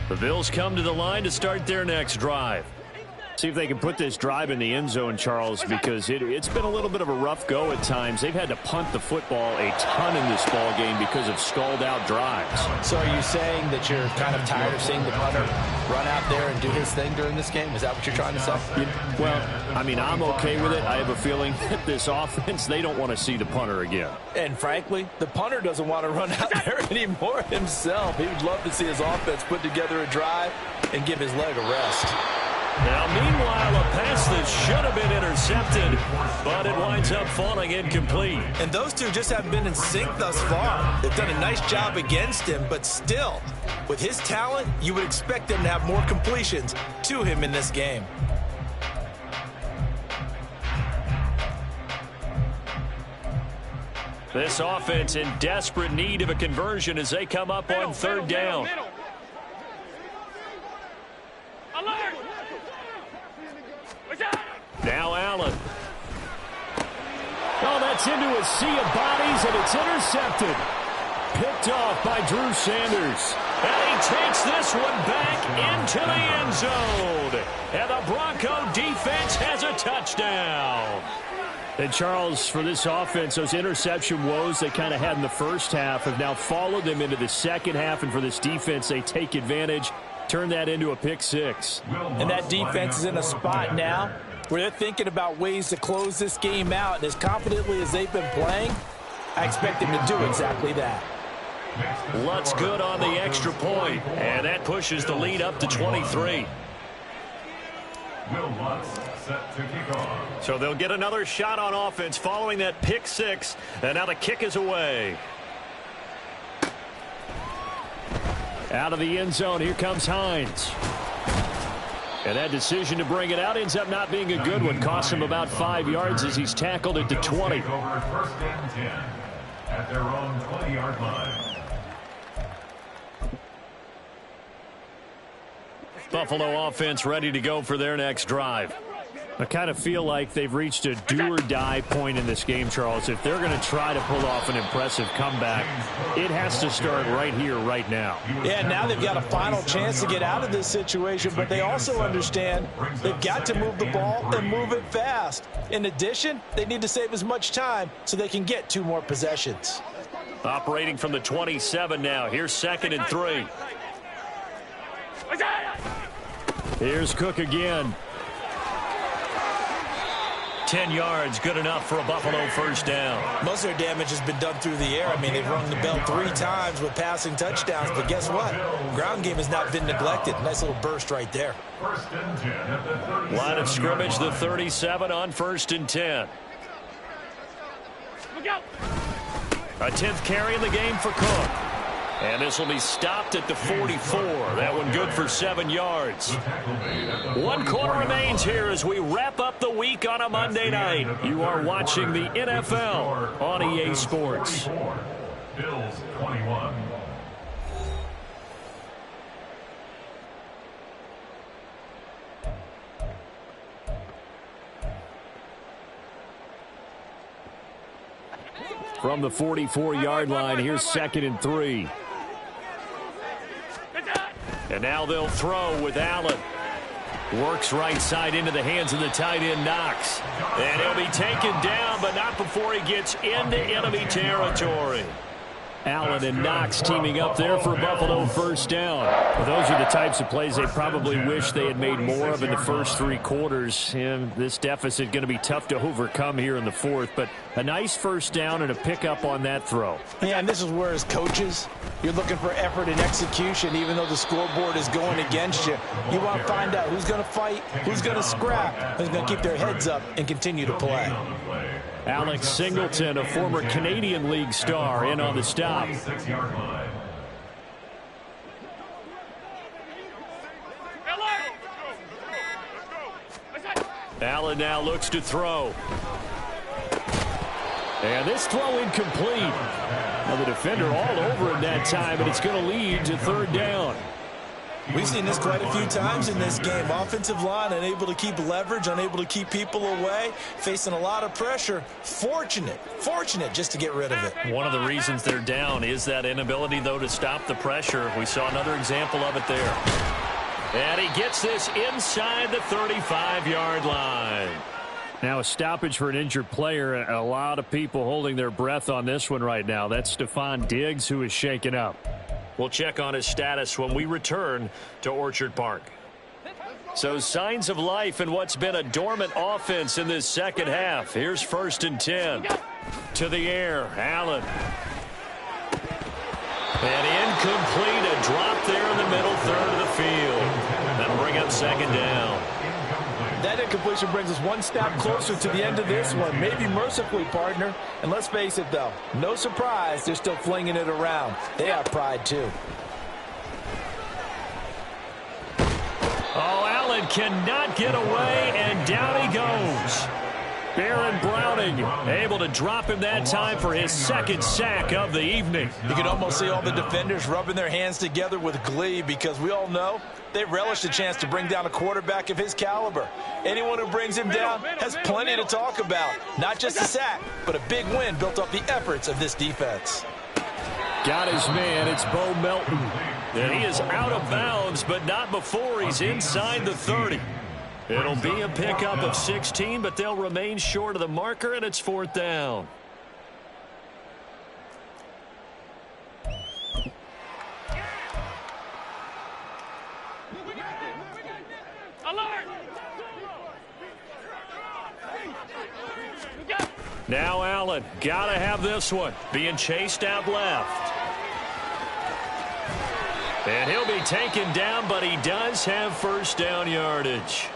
The Bills come to the line to start their next drive. See if they can put this drive in the end zone, Charles, because it's been a little bit of a rough go at times. They've had to punt the football a ton in this ball game because of stalled-out drives. So are you saying that you're kind of tired of seeing the punter run out there and do his thing during this game? Is that what you're trying to say? Well, I mean, I'm okay with it. I have a feeling that this offense, they don't want to see the punter again. And frankly, the punter doesn't want to run out there anymore himself. He would love to see his offense put together a drive and give his leg a rest. Now, meanwhile, a pass that should have been intercepted, but it winds up falling incomplete. And those two just haven't been in sync thus far. They've done a nice job against him, but still, with his talent, you would expect them to have more completions to him in this game. This offense in desperate need of a conversion as they come up on 3rd down. Now Allen. Oh, that's into a sea of bodies, and it's intercepted. Picked off by Drew Sanders. And he takes this one back into the end zone. And the Bronco defense has a touchdown. And, Charles, for this offense, those interception woes they kind of had in the first half have now followed them into the second half. And for this defense, they take advantage, turn that into a pick 6. And that defense is in a spot now where they're thinking about ways to close this game out. And as confidently as they've been playing, I expect them to do exactly that. Lutz good on the extra point, and that pushes the lead up to 23. Will Lutz set to kick off. So they'll get another shot on offense following that pick six, and now the kick is away. Out of the end zone, here comes Hines. And that decision to bring it out ends up not being a good one. Costs him about 5 yards as he's tackled at the 20. Over first and 10 at their own 20-yard line. Buffalo offense ready to go for their next drive. I kind of feel like they've reached a do-or-die point in this game, Charles. If they're going to try to pull off an impressive comeback, it has to start right here, right now. Yeah, now they've got a final chance to get out of this situation, but they also understand they've got to move the ball and move it fast. In addition, they need to save as much time so they can get 2 more possessions. Operating from the 27 now. Here's 2nd and 3. Here's Cook again. 10 yards, good enough for a Buffalo first down. Most of their damage has been done through the air. I mean, they've rung the bell 3 times with passing touchdowns, but guess what? Ground game has not been neglected. Nice little burst right there. First and 10 at the 37. Line of scrimmage, the 37 on 1st and 10. Look out! A 10th carry in the game for Cook. And this will be stopped at the 44. That one good for 7 yards. 1 quarter remains here as we wrap up the week on a Monday night. You are watching the NFL on EA Sports. Bills 21. From the 44-yard line, here's 2nd and 3. And now they'll throw with Allen. Works right side into the hands of the tight end, Knox. And he'll be taken down, but not before he gets into enemy territory. Allen and Knox teaming up there for a Buffalo first down. Well, those are the types of plays they probably wish they had made more of in the first 3 quarters. And this deficit going to be tough to overcome here in the 4th. But a nice first down and a pickup on that throw. Yeah, and this is where, as coaches, you're looking for effort and execution, even though the scoreboard is going against you. You want to find out who's going to fight, who's going to scrap, who's going to keep their heads up and continue to play. Alex Singleton, a former Canadian League star, in on the stop. Allen now looks to throw. And this throw incomplete. Now the defender all over him that time, and it's going to lead to 3rd down. We've seen this quite a few times in this game. Offensive line unable to keep leverage, unable to keep people away, facing a lot of pressure. Fortunate just to get rid of it. One of the reasons they're down is that inability, though, to stop the pressure. We saw another example of it there. And he gets this inside the 35-yard line. Now a stoppage for an injured player. A lot of people holding their breath on this one right now. That's Stephon Diggs, who is shaken up. We'll check on his status when we return to Orchard Park. So signs of life in what's been a dormant offense in this second half. Here's 1st and 10. To the air, Allen. And incomplete, a drop there in the middle third of the field. That'll bring up 2nd down. That incompletion brings us one step closer to the end of this one. Maybe mercifully, partner. And let's face it, though, no surprise, they're still flinging it around. They have pride, too. Oh, Allen cannot get away, and down he goes. Baron Browning able to drop him that time for his 2nd sack of the evening. You can almost see all the defenders rubbing their hands together with glee, because we all know they relish the chance to bring down a quarterback of his caliber. Anyone who brings him down has plenty to talk about. Not just a sack, but a big win built off the efforts of this defense. Got his man. It's Bo Melton. And he is out of bounds, but not before he's inside the 30. It'll be a pickup of 16, but they'll remain short of the marker, and it's 4th down. Now Allen, got to have this one. Being chased out left. And he'll be taken down, but he does have first down yardage.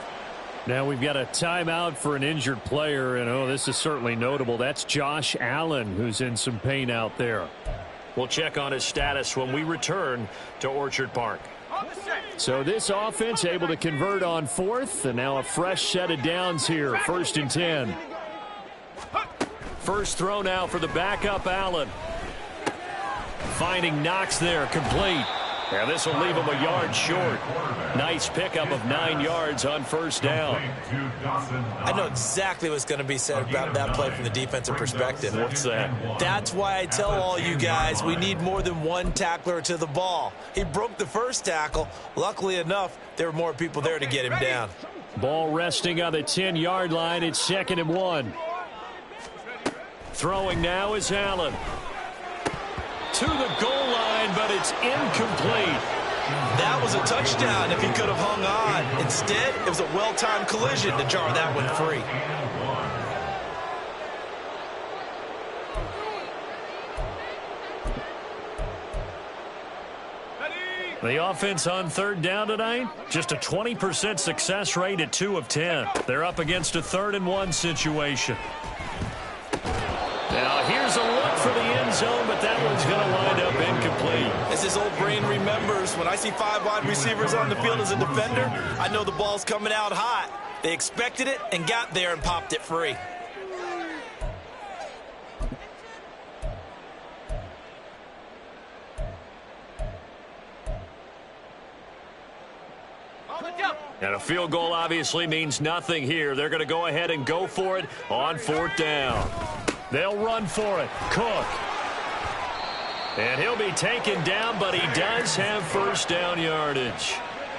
Now we've got a timeout for an injured player, and oh, this is certainly notable. That's Josh Allen, who's in some pain out there. We'll check on his status when we return to Orchard Park. So this offense able to convert on fourth, and now a fresh set of downs here, 1st and 10. First throw now for the backup Allen. Finding Knox there, complete. Yeah, this will leave him a yard short. Nice pickup of 9 yards on first down. I know exactly what's going to be said about that play from the defensive perspective. What's that? That's why I tell all you guys we need more than one tackler to the ball. He broke the first tackle. Luckily enough, there were more people there to get him down. Ball resting on the 10-yard line. It's 2nd and 1. Throwing now is Allen. To the goal line, but it's incomplete. That was a touchdown if he could have hung on. Instead, it was a well-timed collision to jar that one free. The offense on 3rd down tonight, just a 20% success rate at 2 of 10. They're up against a 3rd and 1 situation. Now here's a look for the end zone, but that one's going to wind up incomplete. As his old brain remembers, when I see 5 wide receivers on the field as a defender, I know the ball's coming out hot. They expected it and got there and popped it free. And a field goal obviously means nothing here. They're going to go ahead and go for it on 4th down. They'll run for it. Cook. And he'll be taken down, but he does have first down yardage.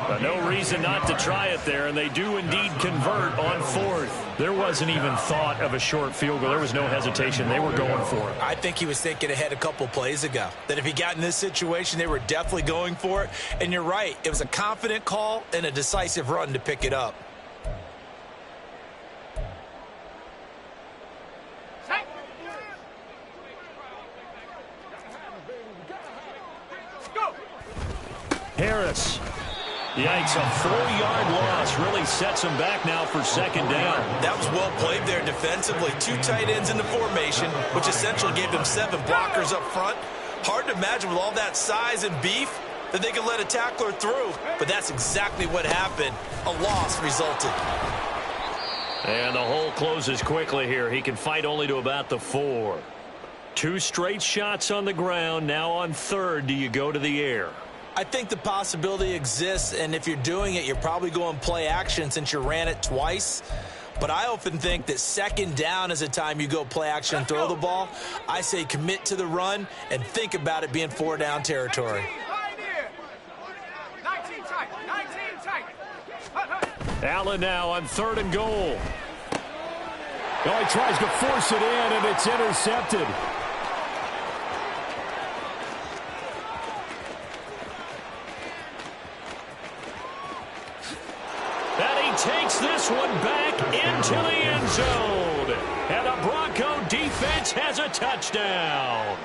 But no reason not to try it there, and they do indeed convert on 4th. There wasn't even thought of a short field goal. There was no hesitation. They were going for it. I think he was thinking ahead a couple plays ago, that if he got in this situation, they were definitely going for it. And you're right, it was a confident call and a decisive run to pick it up. Harris. Yikes, a 4-yard loss really sets him back now for 2nd down. That was well played there defensively. 2 tight ends in the formation, which essentially gave them 7 blockers up front. Hard to imagine with all that size and beef that they could let a tackler through. But that's exactly what happened. A loss resulted. And the hole closes quickly here. He can fight only to about the 4. 2 straight shots on the ground. Now on 3rd, do you go to the air? I think the possibility exists, and if you're doing it, you're probably going play action since you ran it twice. But I often think that 2nd down is a time you go play action and throw the ball. I say commit to the run and think about it being 4-down territory. Allen now on 3rd and goal. Oh, he tries to force it in, and it's intercepted. Takes this one back into the end zone. And the Bronco defense has a touchdown.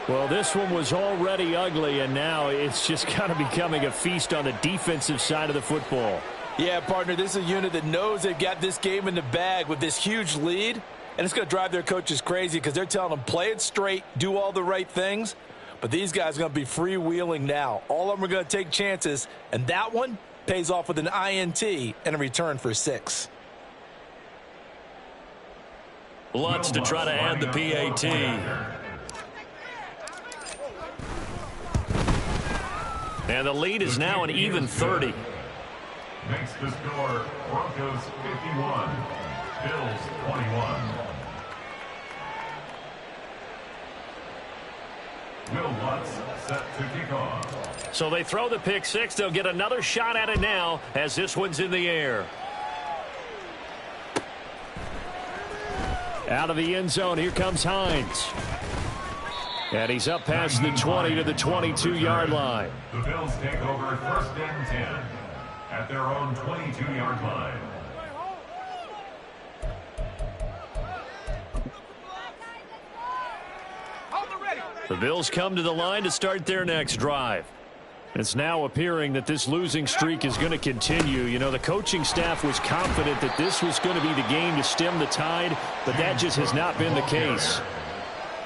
Well, this one was already ugly, and now it's just kind of becoming a feast on the defensive side of the football. Yeah, partner, this is a unit that knows they've got this game in the bag with this huge lead, and it's going to drive their coaches crazy because they're telling them play it straight, do all the right things. But these guys are going to be freewheeling now. All of them are going to take chances, and that one pays off with an INT and a return for 6. Lutz to try to add the PAT. And the lead is now an even 30. Makes the score Broncos 51, Bills 21. Will Lutz set to kick off. So they throw the pick 6. They'll get another shot at it now as this one's in the air. Out of the end zone, here comes Hines. And he's up past the 20 to the 22-yard line. The Bills take over 1st and 10 at their own 22-yard line. The Bills come to the line to start their next drive. It's now appearing that this losing streak is going to continue. You know, the coaching staff was confident that this was going to be the game to stem the tide, but that just has not been the case.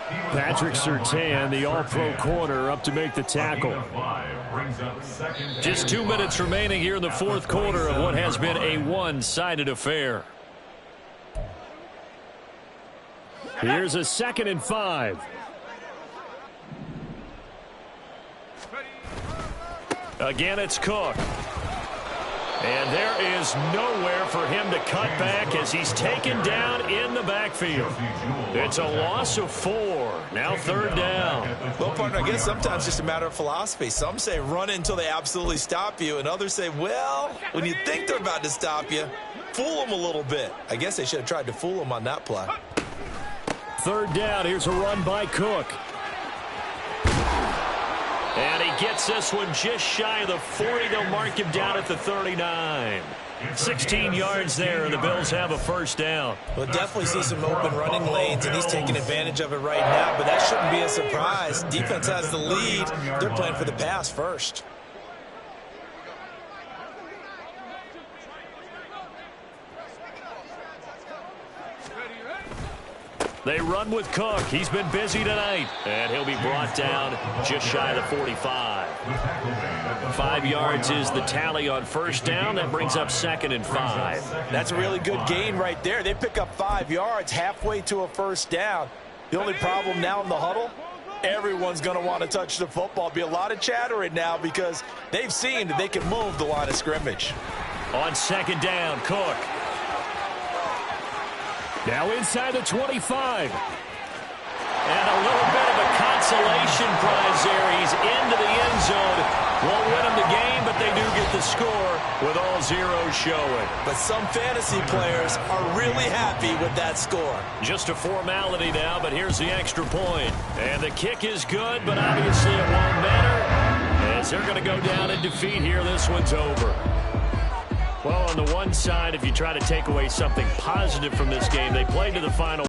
Patrick Surtain, the all-pro corner, up to make the tackle. Just 2 minutes remaining here in the fourth quarter of what has been a one-sided affair. Here's a 2nd and 5. Again, it's Cook. And there is nowhere for him to cut back as he's taken down in the backfield. It's a loss of 4. Now 3rd down. Well, partner, I guess sometimes it's just a matter of philosophy. Some say run until they absolutely stop you, and others say, well, when you think they're about to stop you, fool them a little bit. I guess they should have tried to fool them on that play. 3rd down. Here's a run by Cook. And he gets this one just shy of the 40. They'll mark him down at the 39. 16 yards there, and the Bills have a 1st down. We'll definitely see some open running lanes, and he's taking advantage of it right now, but that shouldn't be a surprise. Defense has the lead. They're playing for the pass first. They run with Cook. He's been busy tonight. And he'll be brought down just shy of the 45. 5 yards is the tally on 1st down. That brings up 2nd and 5. That's a really good gain right there. They pick up 5 yards halfway to a 1st down. The only problem now in the huddle, everyone's going to want to touch the football. Be a lot of chattering now because they've seen that they can move the line of scrimmage. On 2nd down, Cook. Now inside the 25. And a little bit of a consolation prize there. He's into the end zone. Won't win them the game, but they do get the score with all zeros showing. But some fantasy players are really happy with that score. Just a formality now, but here's the extra point. And the kick is good, but obviously it won't matter as they're going to go down in defeat here. This one's over. Well, on the one side, if you try to take away something positive from this game, they played to the final